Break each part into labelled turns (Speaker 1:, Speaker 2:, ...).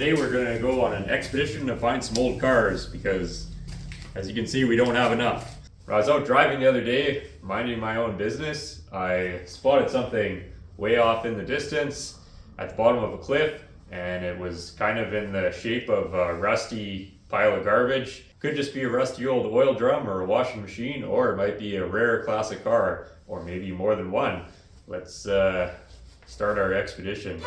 Speaker 1: today we're gonna go on an expedition to find some old cars because, as you can see, we don't have enough. When I was out driving the other day, minding my own business, I spotted something way off in the distance at the bottom of a cliff, and it was kind of in the shape of a rusty pile of garbage. Could just be a rusty old oil drum or a washing machine, or it might be a rare classic car, or maybe more than one. Let's start our expedition.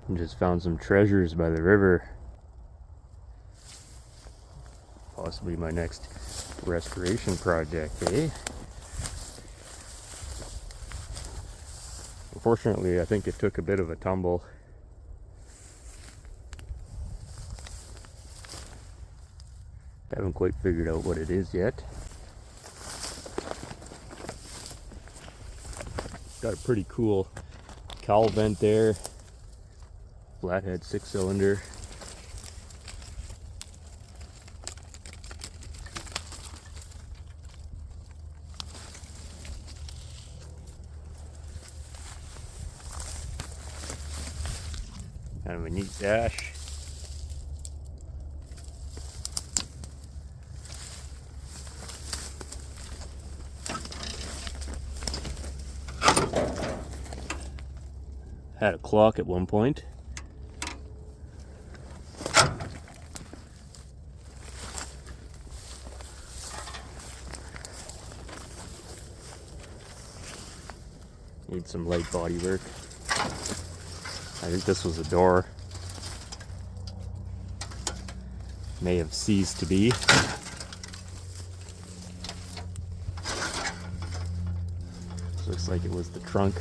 Speaker 1: And just found some treasures by the river. Possibly my next restoration project, eh? Unfortunately, I think it took a bit of a tumble. Haven't quite figured out what it is yet. Got a pretty cool cowl vent there. Flathead 6-cylinder. Kind of a neat dash. Had a clock at one point. Need some light body work. I think this was a door. May have ceased to be. Looks like it was the trunk.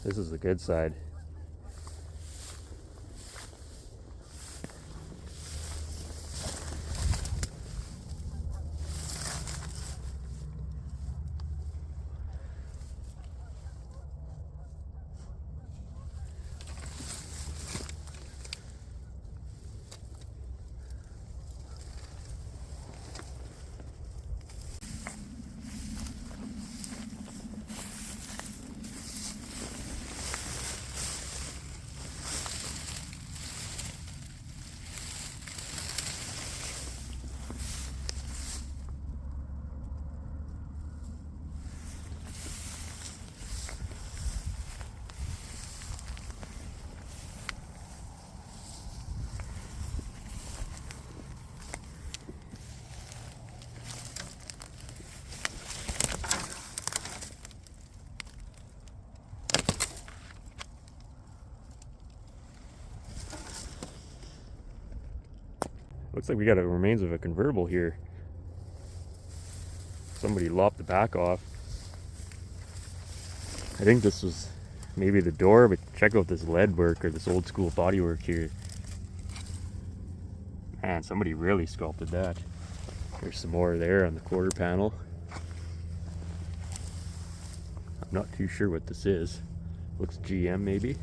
Speaker 1: This is the good side. Looks like we got a remains of a convertible here. Somebody lopped the back off. I think this was maybe the door, but check out this lead work or this old school bodywork here. Man, somebody really sculpted that. There's some more there on the quarter panel. I'm not too sure what this is. Looks GM maybe.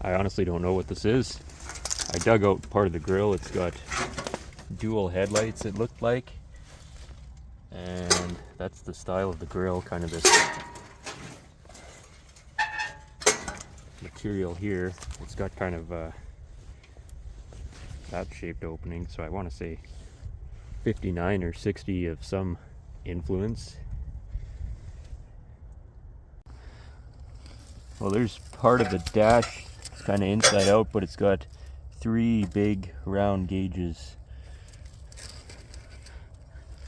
Speaker 1: I honestly don't know what this is. I dug out part of the grill. It's got dual headlights, it looked like. And that's the style of the grill, kind of this material here. It's got kind of that shaped opening, so I want to say 59 or 60 of some influence. Well, there's part of the dash. It's kind of inside out, but it's got 3 big round gauges.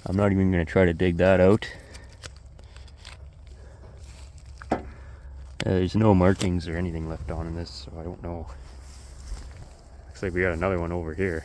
Speaker 1: I'm not even going to try to dig that out. There's no markings or anything left on in this, so I don't know. Looks like we got another one over here.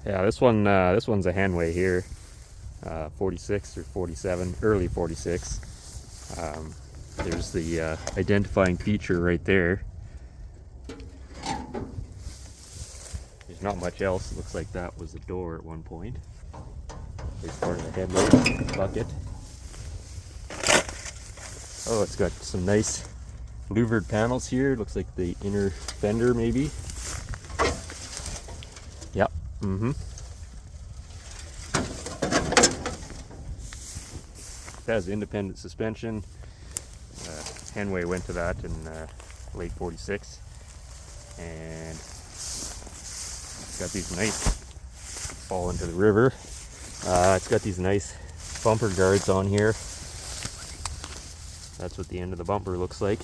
Speaker 1: Yeah, this one's a Henway here, 46 or 47, early 46. There's the identifying feature right there. There's not much else. It looks like that was the door at one point. There's part of the headlight bucket. Oh, it's got some nice louvered panels here. Looks like the inner fender maybe. Yep. It has independent suspension. Henway went to that in late 46. And it's got these nice, fall into the river. It's got these nice bumper guards on here. That's what the end of the bumper looks like.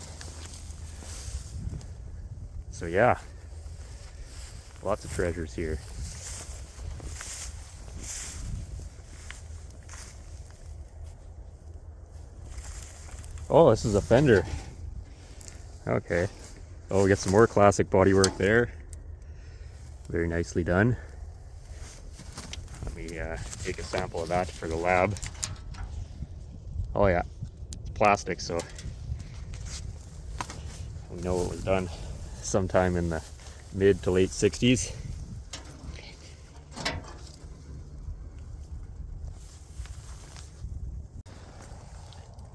Speaker 1: So yeah, lots of treasures here. Oh, this is a fender. Okay. Oh, we got some more classic bodywork there. Very nicely done. Let me take a sample of that for the lab. Oh yeah, it's plastic, so we know it was done sometime in the mid to late 60s.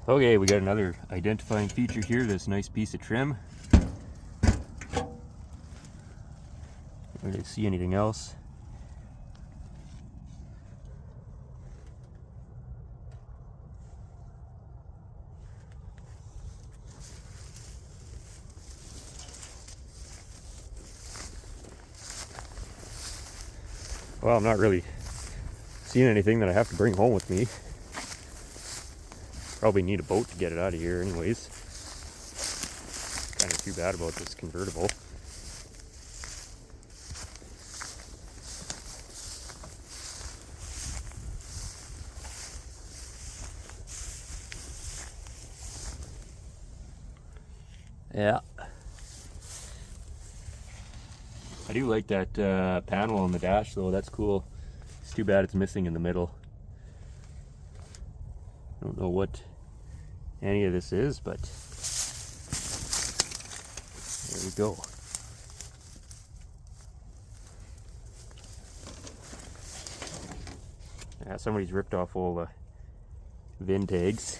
Speaker 1: Okay, we got another identifying feature here, this nice piece of trim. Don't really see anything else. Well, I'm not really seeing anything that I have to bring home with me. Probably need a boat to get it out of here anyways. Kind of too bad about this convertible. Yeah. I do like that panel on the dash though, that's cool. It's too bad it's missing in the middle. I don't know what any of this is, but there we go. Yeah, somebody's ripped off all the VIN tags.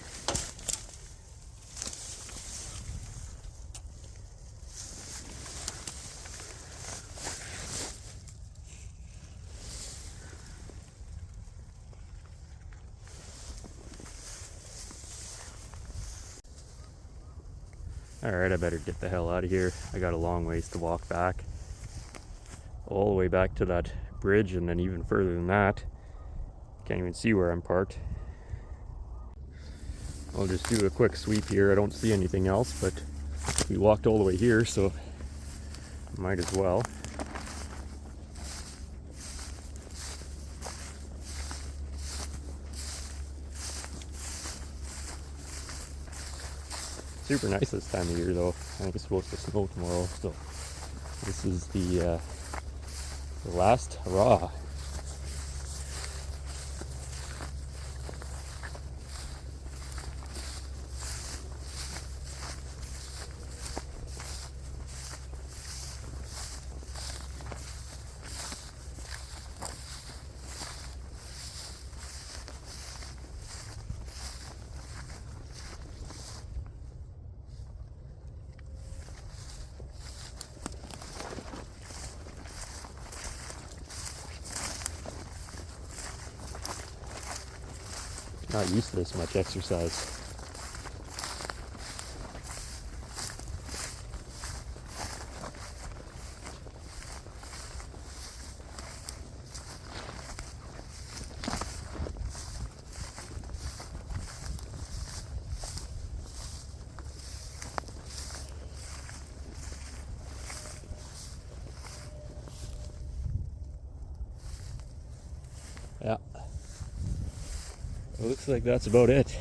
Speaker 1: Alright, I better get the hell out of here. I got a long ways to walk back. All the way back to that bridge and then even further than that. Can't even see where I'm parked. I'll just do a quick sweep here. I don't see anything else, but we walked all the way here, so might as well. Super nice this time of year though. I think it's supposed to snow tomorrow, so this is the last hurrah. Not used to this much exercise. Yeah. It looks like that's about it.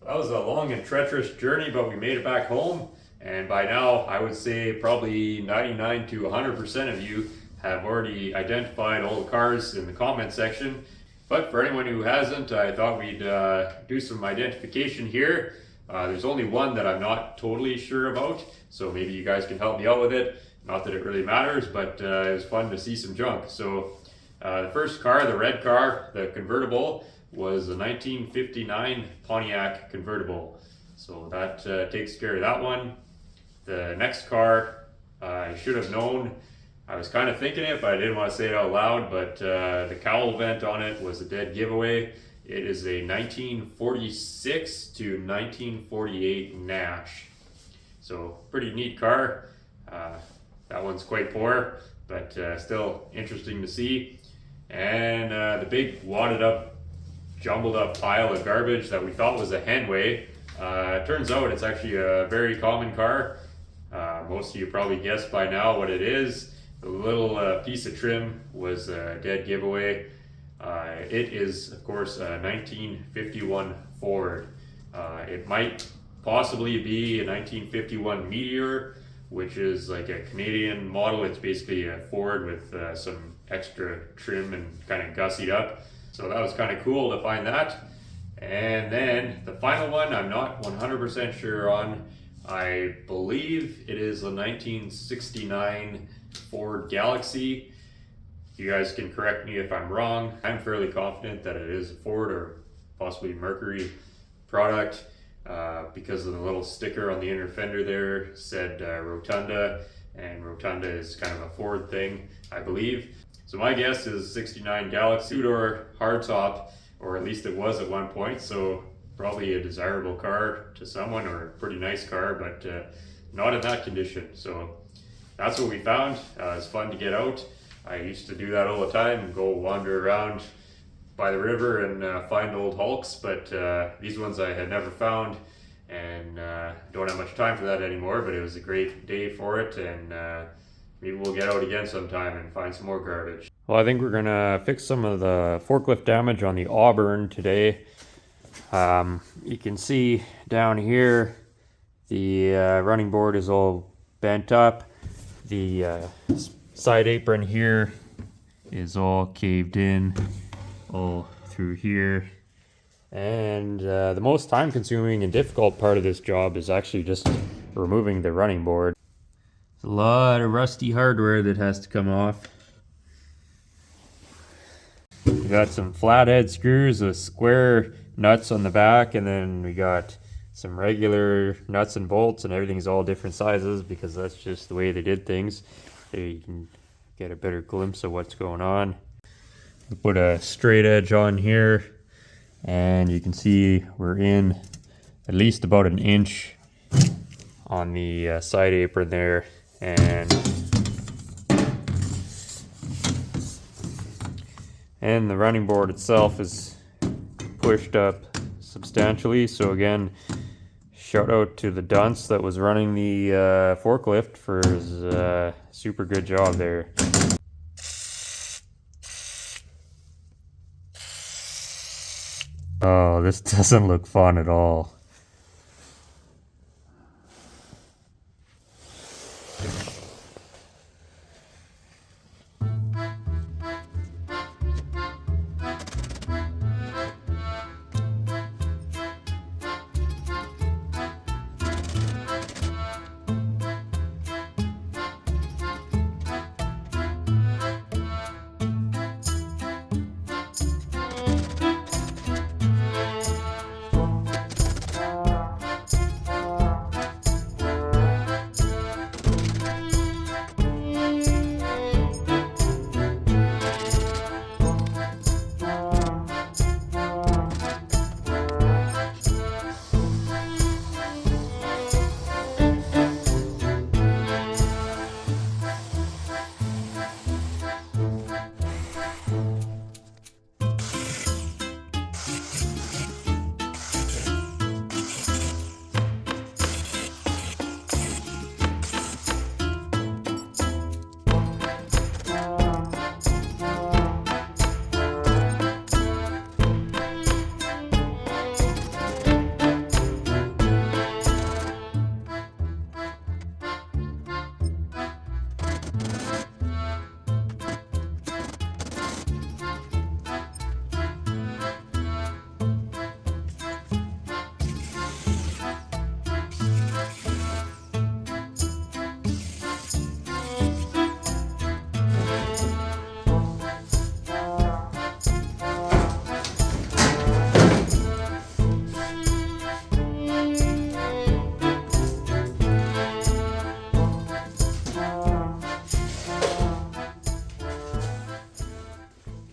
Speaker 1: That was a long and treacherous journey, but we made it back home. And by now, I would say probably 99 to 100% of you have already identified all the cars in the comment section. But for anyone who hasn't, I thought we'd do some identification here. There's only one that I'm not totally sure about, so maybe you guys can help me out with it. Not that it really matters, but it was fun to see some junk. So the first car, the red car, the convertible, was a 1959 Pontiac convertible. So that takes care of that one. The next car, I should have known. I was kind of thinking it, but I didn't want to say it out loud, but the cowl vent on it was a dead giveaway. It is a 1946 to 1948 Nash. So pretty neat car. That one's quite poor, but still interesting to see. And the big wadded up, jumbled up pile of garbage that we thought was a Henway. Turns out it's actually a very common car. Most of you probably guessed by now what it is. The little piece of trim was a dead giveaway. It is, of course, a 1951 Ford. It might possibly be a 1951 Meteor, which is like a Canadian model. It's basically a Ford with some extra trim and kind of gussied up. So that was kind of cool to find that. And then the final one, I'm not 100% sure on. I believe it is a 1969 Ford Galaxy. You guys can correct me if I'm wrong. I'm fairly confident that it is a Ford or possibly Mercury product because of the little sticker on the inner fender there said Rotunda, and Rotunda is kind of a Ford thing, I believe. So my guess is 69 Galaxy, two-door hardtop, or at least it was at one point, so probably a desirable car to someone, or a pretty nice car, but not in that condition. So that's what we found. It's fun to get out. I used to do that all the time and go wander around by the river and find old hulks, but these ones I had never found, and don't have much time for that anymore, but it was a great day for it, and maybe we'll get out again sometime and find some more garbage. Well, I think we're gonna fix some of the forklift damage on the Auburn today. You can see down here the running board is all bent up. The side apron here is all caved in all through here, and the most time consuming and difficult part of this job is actually just removing the running board. There's a lot of rusty hardware that has to come off. We got some flathead screws with square nuts on the back, and then we got some regular nuts and bolts, and everything's all different sizes because that's just the way they did things. There you can get a better glimpse of what's going on. We put a straight edge on here, and you can see we're in at least about an inch on the side apron there, and the running board itself is pushed up substantially. So again, shout out to the dunce that was running the forklift for his super good job there. Oh, this doesn't look fun at all.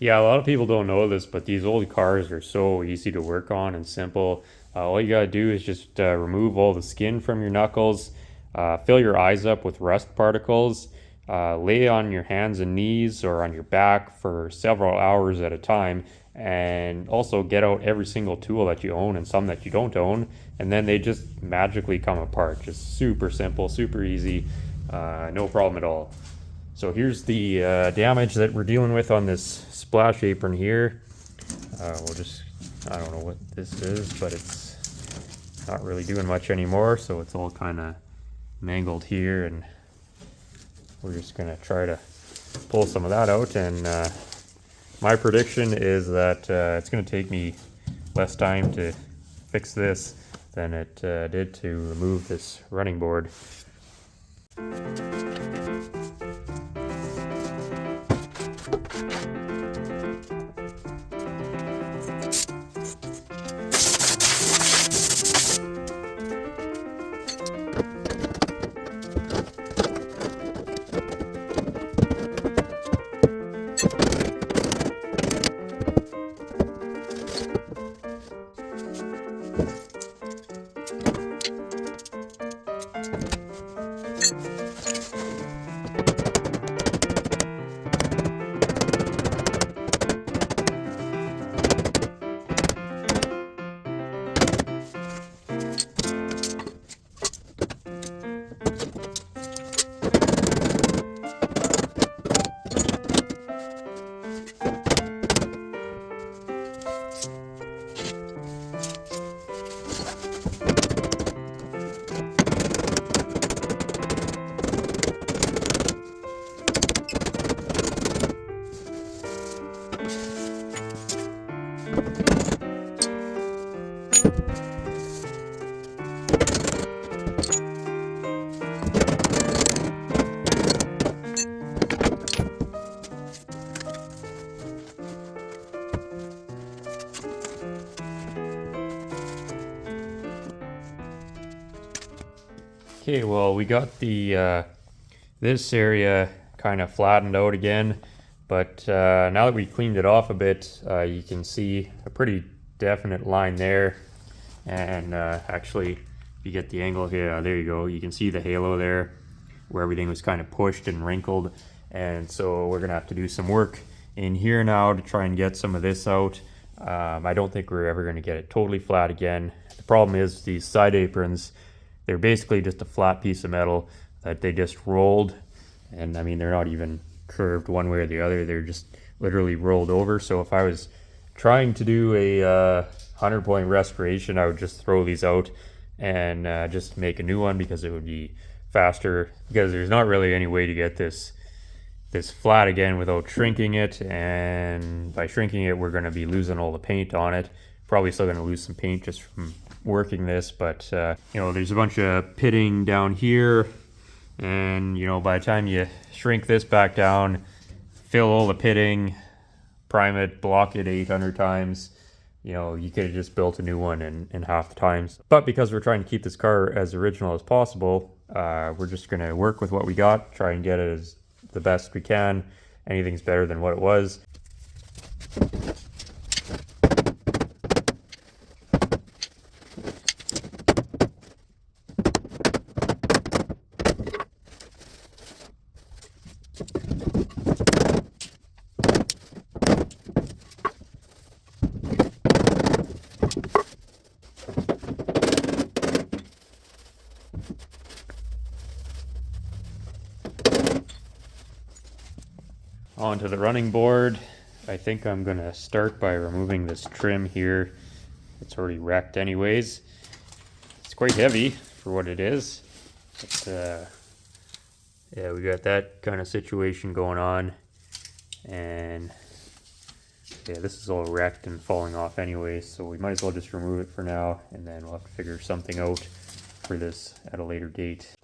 Speaker 1: Yeah, a lot of people don't know this, but these old cars are so easy to work on and simple. All you gotta do is just remove all the skin from your knuckles, fill your eyes up with rust particles, lay on your hands and knees or on your back for several hours at a time, and also get out every single tool that you own and some that you don't own, and then they just magically come apart. Just super simple, super easy, no problem at all. So here's the damage that we're dealing with on this splash apron here. I don't know what this is, but it's not really doing much anymore, so it's all kind of mangled here, and we're just gonna try to pull some of that out. And my prediction is that it's gonna take me less time to fix this than it did to remove this running board. Okay, well, we got the this area kind of flattened out again, but now that we cleaned it off a bit, you can see a pretty definite line there. And actually, if you get the angle here, there you go, you can see the halo there where everything was kind of pushed and wrinkled. And so we're gonna have to do some work in here now to try and get some of this out. I don't think we're ever gonna get it totally flat again. The problem is these side aprons, they're basically just a flat piece of metal that they just rolled. And I mean, they're not even curved one way or the other. They're just literally rolled over. So if I was trying to do a 100-point restoration, I would just throw these out and just make a new one, because it would be faster, because there's not really any way to get this flat again without shrinking it. And by shrinking it, we're going to be losing all the paint on it. Probably still going to lose some paint just from working this, but you know, there's a bunch of pitting down here, and you know, by the time you shrink this back down, fill all the pitting, prime it, block it 800 times, you know, you could have just built a new one in half the times. But because we're trying to keep this car as original as possible, we're just going to work with what we got, try and get it as the best we can. Anything's better than what it was. Onto the running board. I think I'm gonna start by removing this trim here. It's already wrecked anyways. It's quite heavy for what it is. But, yeah, we got that kind of situation going on. And yeah, this is all wrecked and falling off anyways, so we might as well just remove it for now, and then we'll have to figure something out for this at a later date.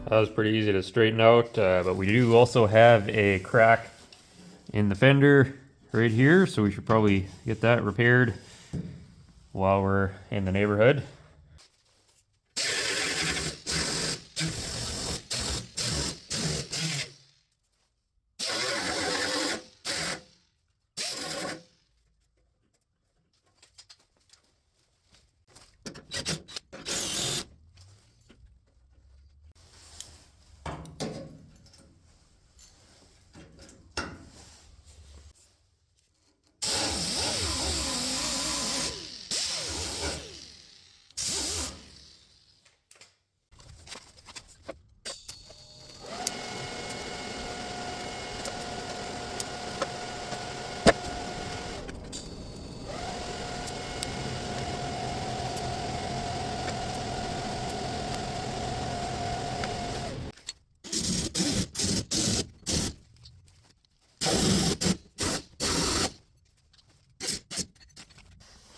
Speaker 1: That was pretty easy to straighten out, but we do also have a crack in the fender right here, so we should probably get that repaired while we're in the neighborhood.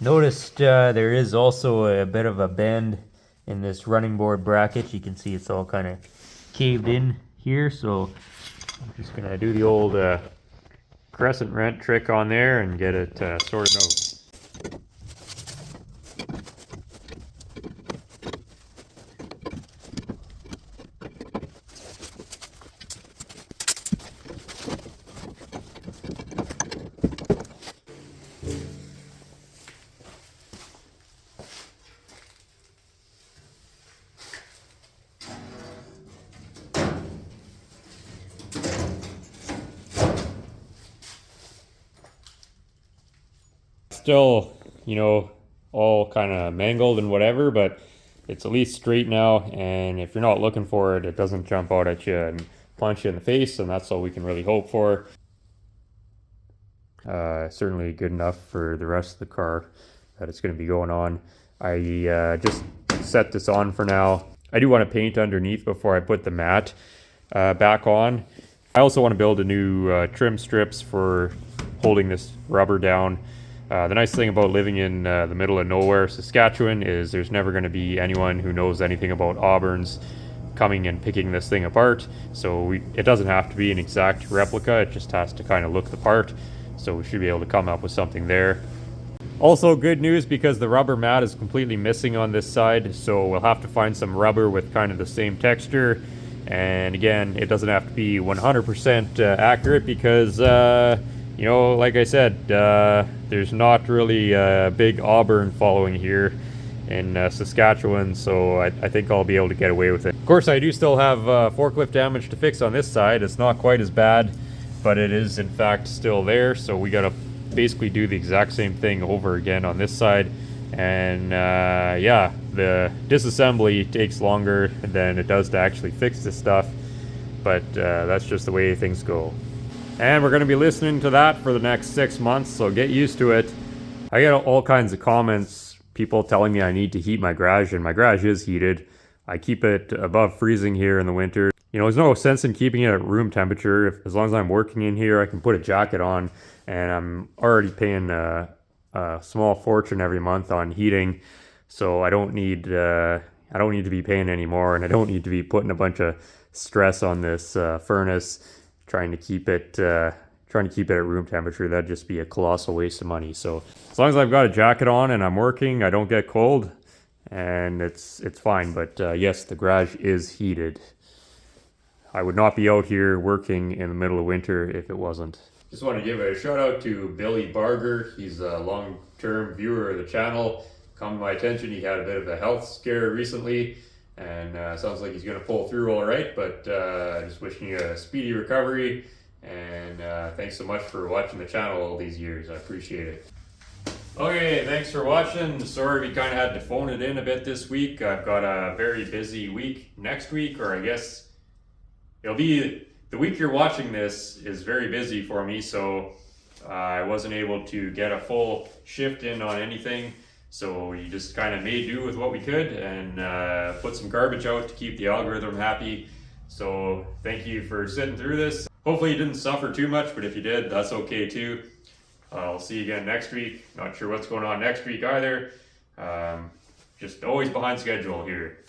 Speaker 1: Noticed there is also a bit of a bend in this running board bracket. You can see it's all kind of caved in here, so I'm just gonna do the old crescent wrench trick on there and get it sorted out. Still, you know, all kind of mangled and whatever, but it's at least straight now, and if you're not looking for it, it doesn't jump out at you and punch you in the face, and that's all we can really hope for. Certainly good enough for the rest of the car that it's going to be going on. I just set this on for now. I do want to paint underneath before I put the mat back on. I also want to build a new trim strips for holding this rubber down. The nice thing about living in the middle of nowhere, Saskatchewan, is there's never going to be anyone who knows anything about Auburns coming and picking this thing apart. So it doesn't have to be an exact replica, it just has to kind of look the part. So we should be able to come up with something there. Also good news, because the rubber mat is completely missing on this side, so we'll have to find some rubber with kind of the same texture. And again, it doesn't have to be 100% accurate because you know, like I said, there's not really a big Auburn following here in Saskatchewan, so I think I'll be able to get away with it. Of course, I do still have forklift damage to fix on this side. It's not quite as bad, but it is in fact still there, so we gotta basically do the exact same thing over again on this side. And yeah, the disassembly takes longer than it does to actually fix this stuff, but that's just the way things go. And we're going to be listening to that for the next 6 months, so get used to it. I get all kinds of comments, people telling me I need to heat my garage, and my garage is heated. I keep it above freezing here in the winter. You know, there's no sense in keeping it at room temperature. As long as I'm working in here, I can put a jacket on, and I'm already paying a small fortune every month on heating, so I don't need to be paying any more, and I don't need to be putting a bunch of stress on this furnace. Trying to keep it at room temperature, that'd just be a colossal waste of money. So as long as I've got a jacket on and I'm working, I don't get cold, and it's fine. But yes, the garage is heated. I would not be out here working in the middle of winter if it wasn't. Just want to give a shout out to Billy Barger. He's a long-term viewer of the channel. Come to my attention, he had a bit of a health scare recently, and sounds like he's going to pull through all right, but just wishing you a speedy recovery, and thanks so much for watching the channel all these years. I appreciate it. Okay, thanks for watching. Sorry we kind of had to phone it in a bit this week. I've got a very busy week next week, or I guess it'll be the week you're watching this is very busy for me, so I wasn't able to get a full shift in on anything. So we just kind of made do with what we could and put some garbage out to keep the algorithm happy. So thank you for sitting through this. Hopefully you didn't suffer too much, but if you did, that's okay too. I'll see you again next week. Not sure what's going on next week either. Just always behind schedule here.